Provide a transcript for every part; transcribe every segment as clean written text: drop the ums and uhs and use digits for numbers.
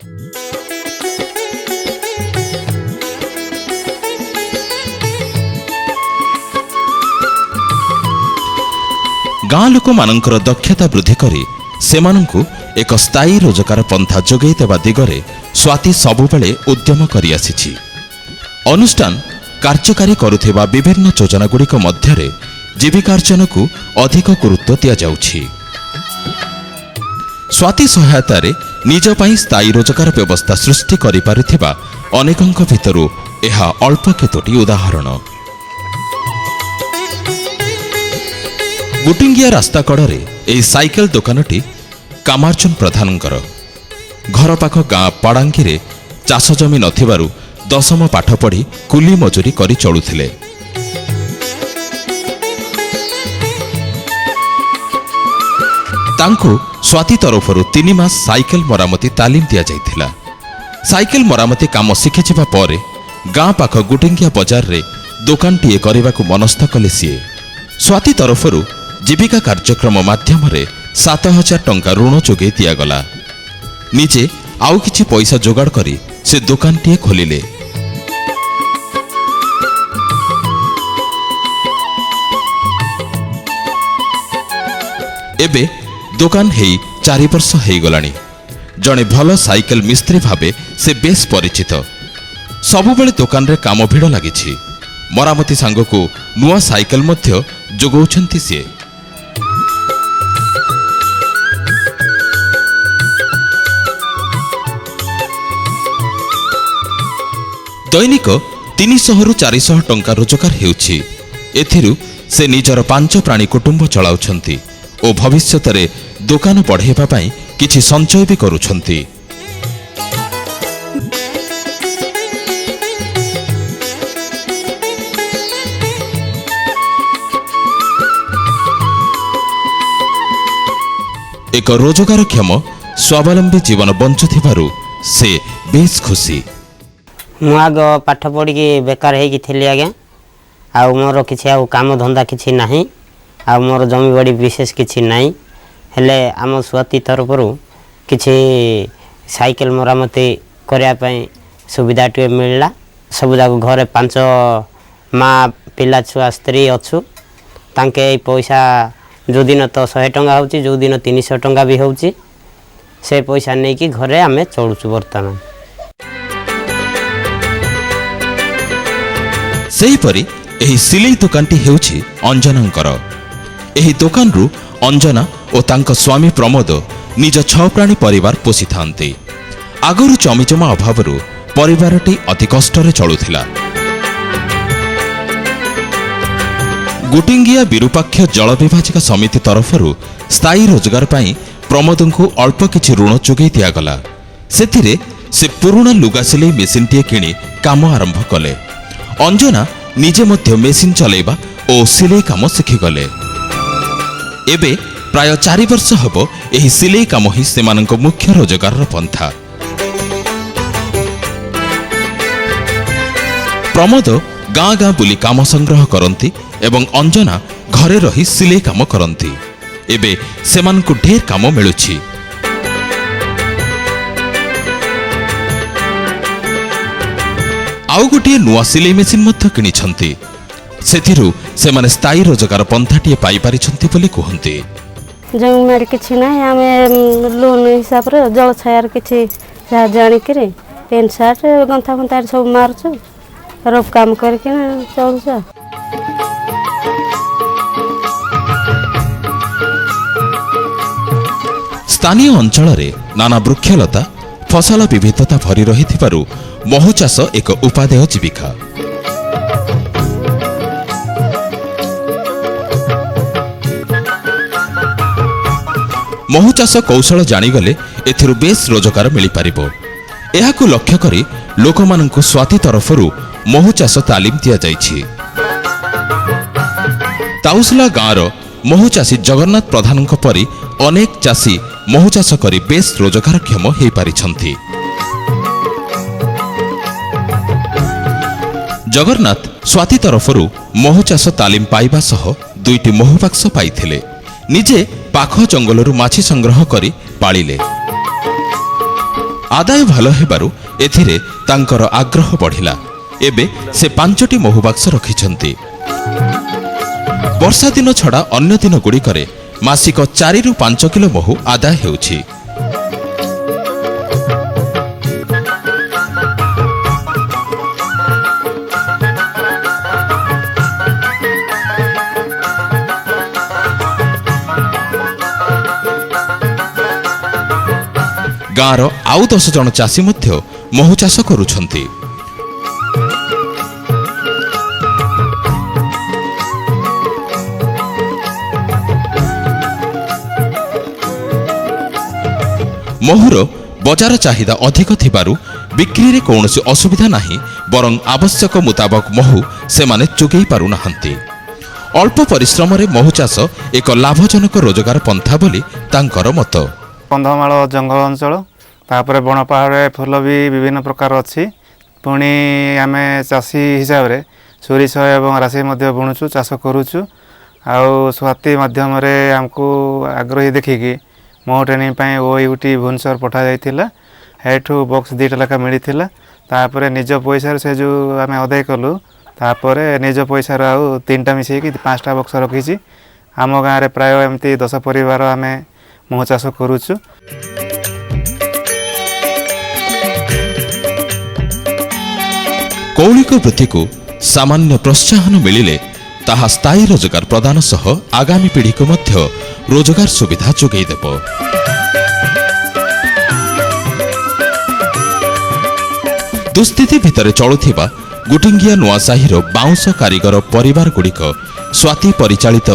गाँ लोक मानकर दक्षता वृद्धि करी सेमानंकु एक स्थायी रोजगार पंथा जोगई देवा दिगरे स्वाति सबुबेले उद्यम करि आसिछि। अनुष्ठान कार्यकारी करुथिबा विभिन्न योजना गुड़िक मध्यरे जीविकार्जन को अधिक गुरुत्व दिया जाउछि। स्वाति सहायतारे निज पई स्थायी रोजगार व्यवस्था सृष्टि करि पारुथिबा अनेकंक भितरु एहा अल्प केतोटी उदाहरण। गुटिंगिया रास्ता कड़े एही साइकेल दुकानटी कामार्जुन प्रधानंकर। घर पाख गाँ पाड़ांगी चाष जमी नथिबारु दशम पाठ पढ़ी कुली मजूरी करी चलुथिले। तांकु स्वाति तरफरु 3 मास साइकेल मरामती तालीम दिया जाइथिला। साइकेल मरामती काम शिखिजिबा परे गाँ पाख गुटिंगिया बजार रे दुकानटीए करबाकू मनस्थ कले सीए। स्वाति तरफरु जीविका कार्यक्रम माध्यम 7,000 टंका ऋण जोगे दियागला। निजे आउ किछि पैसा जोगाड़ करी से दुकानटीए खोलिले। एबे दुकान हेई 4 वर्ष हेई गलानी। जणे भल साइकेल मिस्त्री भाबे से बेस परिचित। सबुबेले दुकान रे काम भिड़ लागिछि। मरामती सांगको नुआ साइकेल मध्य जोगौछंती से। दैनिक 300 रु 400 टंका रोजगार हेउछि। एथिरु से निजर 5 प्राणी कुटुंब चलाउछंती ओ भविष्यत रे दुकान बढ़ेबा पई किछि संचय भी करूछंती। एक रोजगारक्षम स्वावलंबी जीवन बंचुथिबारु से बेस खुशी। मु आग पाठ पढ़ी बेकार होगी थी आज्ञा। आ मोर किसी काम धंदा किसी ना आ मोर जमी बाड़ी विशेष किसी ना हेले आम स्वाति तरफर किसी साइकेल मरामती करने सुविधाटे मिलला। सब जाक घरे 5 माँ पिला छुआ स्त्री अच्छु तांके पैसा जो दिन तो 100 टंका हो जो दिन 300 टंका भी हो से पैसा नहीं कि घरे आमे चलुचु। बर्तमान सेहीपरि एही सिलाई दुकानटी हेउछि अंजनांकर। एही दुकानरू अंजना ओ तांक स्वामी प्रमोद निज 6 प्राणी परिवार पोषि थांते। आगरु जमीजमा अभावरू परिवारटी अति कष्टरे चलुथिला। गुटिंगिया विरूपाक्ष जल विभाजिका समिति तरफरू स्थायी रोजगार पाई प्रमोदंकु अल्प किछि ऋण जोगई दियागला। सेथिरे से पुराना लुगा सिलाई मेसिनटीए किणी काम आरंभ कले। अंजना निजे मध्य मेसिन चलाइबा ओ सिलाई काम शिखिगले। एबे प्राय 4 वर्ष हबो एही सिलाई काम ही सेमानंक मुख्य रोजगार पंथा। प्रमोद गाँ गाँ बुली काम संग्रह करती एवं अंजना घरे रही सिलाई काम करती। एबे सेमानंकु ढेर काम मिलुछि। आउ गोटे नुआ सिलाई मेसिन मध्य किनिछंती। सेथिरु सेमाने स्थायी रोजगार पंथाटिए पाई पारिछंती बोली कहंती। जमीन किछि ना आमे लोन हिसाब रे जल छायार किछि जानि करे पेन शर्ट गंथा गंथा सब मारछु रोप काम करके चलछु। स्थानीय अंचल रे नाना वृक्षलता फसल विविधता भरी रहिथिबारु महु चाष एक उपादेय जीविका। महु चाष कौशल जानिगले एथिरु बेस रोजगार मिली पारिबो। एहाकु लक्ष्य करी लोकमानंकु स्वाति तरफरु महु चाष तालीम दिया जाइछि। ताउसला गाँर महु चाषी जगन्नाथ प्रधानक परी अनेक चाषी महु चाष करी बेस रोजगारक्षम हेई पारिछंती। जगन्नाथ स्वाति तरफरु महु चाष तालीम पाइबा सह 2टी महु बाक्स पाइथिले। निजे पाख जंगलरू माछी संग्रह करी पालिले। ଆଦାୟ ଭଲ ହେବାରୁ ଏଥିରେ ତାଙ୍କର ଆଗ୍ରହ ବଢ଼ିଲା। ଏବେ ସେ 5ଟି ମହୁ ବାକ୍ସ ରଖିଛନ୍ତି। ବର୍ଷା ଦିନ ଛଡ଼ା ଅନ୍ୟ ଦିନ ଗୁଡ଼ିକରେ ମାସିକ 4ରୁ 5 କିଲୋ ମହୁ ଆଦାୟ ହେଉଛି। ଗାଁର ଆଉ 10 ଜଣ ଚାଷୀ ମଧ୍ୟ ମହୁ ଚାଷ କରୁଛନ୍ତି। ମହୁର ବଜାର ଚାହିଦା ଅଧିକ ଥିବାରୁ ବିକ୍ରିରେ କୌଣସି ଅସୁବିଧା ନାହିଁ, ବରଂ ଆବଶ୍ୟକ ମୁତାବକ ମହୁ ସେମାନେ ଯୋଗାଇ ପାରୁନାହାନ୍ତି। ଅଳ୍ପ ପରିଶ୍ରମରେ ମହୁ ଚାଷ ଏକ ଲାଭଜନକ ରୋଜଗାର ପନ୍ଥା ବୋଲି ତାଙ୍କର ମତ। କନ୍ଧମାଳ ଜଙ୍ଗଲ ଅଞ୍ଚଳ, ତାପରେ ବଣ ପାହାଡ଼ରେ ଫୁଲ ବି ବିଭିନ୍ନ ପ୍ରକାର ଅଛି। ପୁଣି ଆମେ ଚାଷୀ ହିସାବରେ ସୋରିଷ ଏବଂ ରାଶି ମଧ୍ୟ ବୁଣୁଛୁ, ଚାଷ କରୁଛୁ। ଆଉ ସ୍ୱାତି ମାଧ୍ୟମରେ ଆମକୁ ଆଗ୍ରହୀ ଦେଖିକି ମହୁ ଟ୍ରେନିଂ ପାଇଁ OUT ଭୁବନେଶ୍ୱର ପଠାଯାଇଥିଲା। ଏଠୁ ବକ୍ସ 2ଟା ଲେଖା ମିଳିଥିଲା। ତାପରେ ନିଜ ପଇସାରେ ସେ ଯେଉଁ ଆମେ ଆଦାୟ କଲୁ, ତାପରେ ନିଜ ପଇସାରେ ଆଉ 3ଟା ମିଶାଇକି 5ଟା ବକ୍ସ ରଖିଛି। ଆମ ଗାଁରେ ପ୍ରାୟ ଏମିତି 10 ପରିବାର ଆମେ ମହୁ ଚାଷ କରୁଛୁ। କୌଳିକ ବୃତ୍ତିକୁ ସାମାନ୍ୟ ପ୍ରୋତ୍ସାହନ ମିଳିଲେ ତାହା ସ୍ଥାୟୀ ରୋଜଗାର ପ୍ରଦାନ ସହ ଆଗାମୀ ପିଢ଼ିକୁ ମଧ୍ୟ ରୋଜଗାର ସୁବିଧା ଯୋଗାଇ ଦେବ। ଦୁସ୍ଥିତି ଭିତରେ ଚଳୁଥିବା ଗୁଟିଙ୍ଗିଆ ନୂଆସାହିର ବାଉଁଶ କାରିଗର ପରିବାରଗୁଡ଼ିକ ସ୍ୱାତି ପରିଚାଳିତ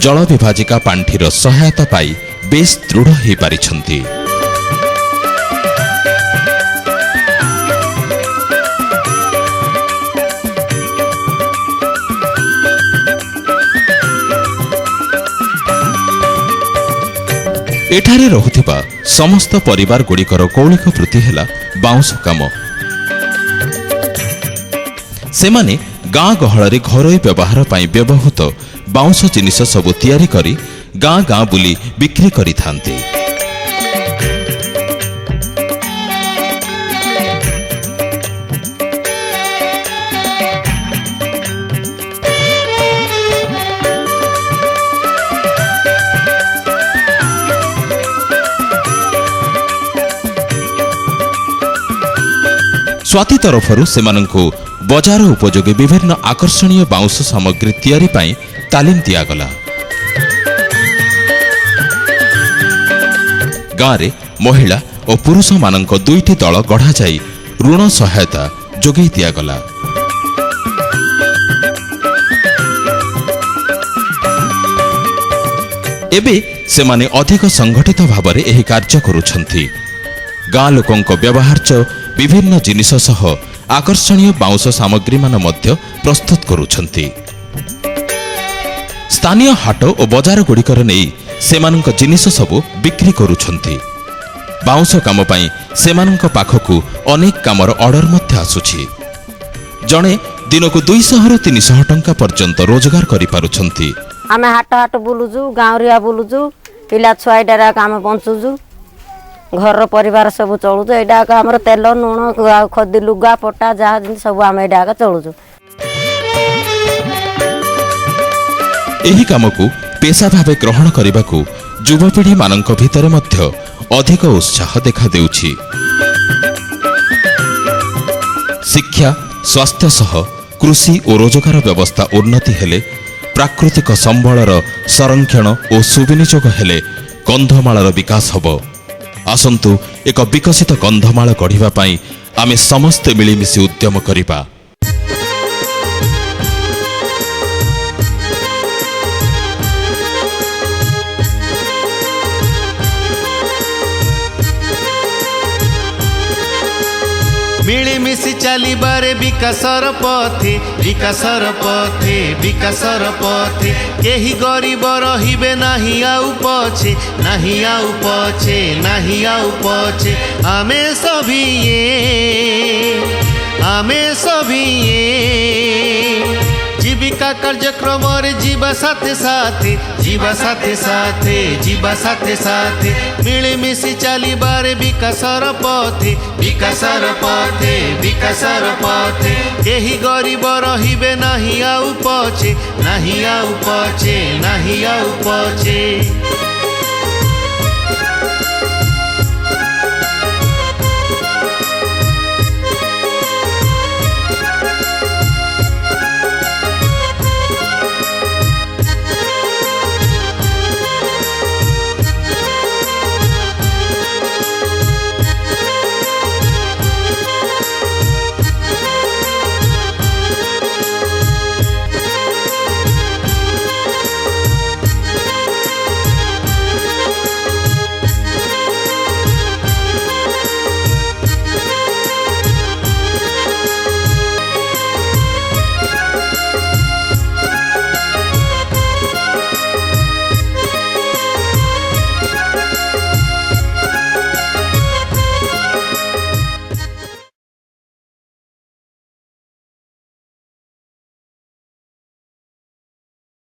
ଜଳ ବିଭାଜିକା ପାଣ୍ଠିର ସହାୟତା ପାଇ ବେଶ୍ ଦୃଢ଼ ହୋଇପାରିଛନ୍ତି। ଏଠାରେ ରହୁଥିବା ସମସ୍ତ ପରିବାରଗୁଡ଼ିକର କୌଳିକ ବୃତ୍ତି ହେଲା ବାଉଁଶ କାମ। ସେମାନେ ଗାଁ ଗହଳରେ ଘରୋଇ ବ୍ୟବହାର ପାଇଁ ବ୍ୟବହୃତ ବାଉଁଶ ଜିନିଷ ସବୁ ତିଆରି କରି ଗାଁ ଗାଁ ବୁଲି ବିକ୍ରି କରିଥାନ୍ତି। ସ୍ୱାତି ତରଫରୁ ସେମାନଙ୍କୁ ବଜାର ଉପଯୋଗୀ ବିଭିନ୍ନ ଆକର୍ଷଣୀୟ ବାଉଁଶ ସାମଗ୍ରୀ ତିଆରି ପାଇଁ ତାଲିମ ଦିଆଗଲା। ଗାଁରେ ମହିଳା ଓ ପୁରୁଷମାନଙ୍କ 2ଟି ଦଳ ଗଢ଼ାଯାଇ ଋଣ ସହାୟତା ଯୋଗାଇ ଦିଆଗଲା। ଏବେ ସେମାନେ ଅଧିକ ସଂଗଠିତ ଭାବରେ ଏହି କାର୍ଯ୍ୟ କରୁଛନ୍ତି। ଗାଁ ଲୋକଙ୍କ ବ୍ୟବହାର୍ଯ୍ୟ ବିଭିନ୍ନ ଜିନିଷ ସହ ଆକର୍ଷଣୀୟ ବାଉଁଶ ସାମଗ୍ରୀମାନ ମଧ୍ୟ ପ୍ରସ୍ତୁତ କରୁଛନ୍ତି। ସ୍ଥାନୀୟ ହାଟ ଓ ବଜାରଗୁଡ଼ିକରେ ନେଇ ସେମାନଙ୍କ ଜିନିଷ ସବୁ ବିକ୍ରି କରୁଛନ୍ତି। ବାଉଁଶ କାମ ପାଇଁ ସେମାନଙ୍କ ପାଖକୁ ଅନେକ କାମର ଅର୍ଡର ମଧ୍ୟ ଆସୁଛି। ଜଣେ ଦିନକୁ 200ରୁ 300 ଟଙ୍କା ପର୍ଯ୍ୟନ୍ତ ରୋଜଗାର କରିପାରୁଛନ୍ତି। ଆମେ ହାଟ ହାଟ ବୁଲୁଛୁ, ଗାଁରିଆ ବୁଲୁଛୁ, ପିଲା ଛୁଆ ଏଇଟାରେ ଆମେ ବଞ୍ଚୁଛୁ, ଘରର ପରିବାର ସବୁ ଚଳୁଛୁ। ଏଇଟା ଆମର ତେଲ ଲୁଣ ଆଉ ଖଦି ଲୁଗା ପଟା ଯାହା ଜିନିଷ ସବୁ ଆମେ ଏଇଟା ଚଳୁଛୁ। ଏହି କାମକୁ ପେଶା ଭାବେ ଗ୍ରହଣ କରିବାକୁ ଯୁବପିଢ଼ିମାନଙ୍କ ଭିତରେ ମଧ୍ୟ ଅଧିକ ଉତ୍ସାହ ଦେଖାଦେଉଛି। ଶିକ୍ଷା, ସ୍ୱାସ୍ଥ୍ୟ ସହ କୃଷି ଓ ରୋଜଗାର ବ୍ୟବସ୍ଥା ଉନ୍ନତି ହେଲେ, ପ୍ରାକୃତିକ ସମ୍ବଳର ସଂରକ୍ଷଣ ଓ ସୁବିନିଯୋଗ ହେଲେ କନ୍ଧମାଳର ବିକାଶ ହେବ। ଆସନ୍ତୁ ଏକ ବିକଶିତ କନ୍ଧମାଳ ଗଢ଼ିବା ପାଇଁ ଆମେ ସମସ୍ତେ ମିଳିମିଶି ଉଦ୍ୟମ କରିବା। मिलिमिशि चलिबारे विकासर पथे विकासर पथे विकासर पथे केही गरीब रहिबे नाही आउ पछे नाही आउ पछे नाही आउ पछे आमे सभी জীবিকা কার্যক্রমরে ଯିବା সাথে সাথে ଯିବା সাথে সাথে ଯିବା সাথে সাথে মিଳିমিশি চালিবারে বিকাশর পথে বিকাশর পথে বিকাশর পথে কেহি গরিব রহিবে নাহি আউ পছে নাহি আউ পছে নাহি আউ পছে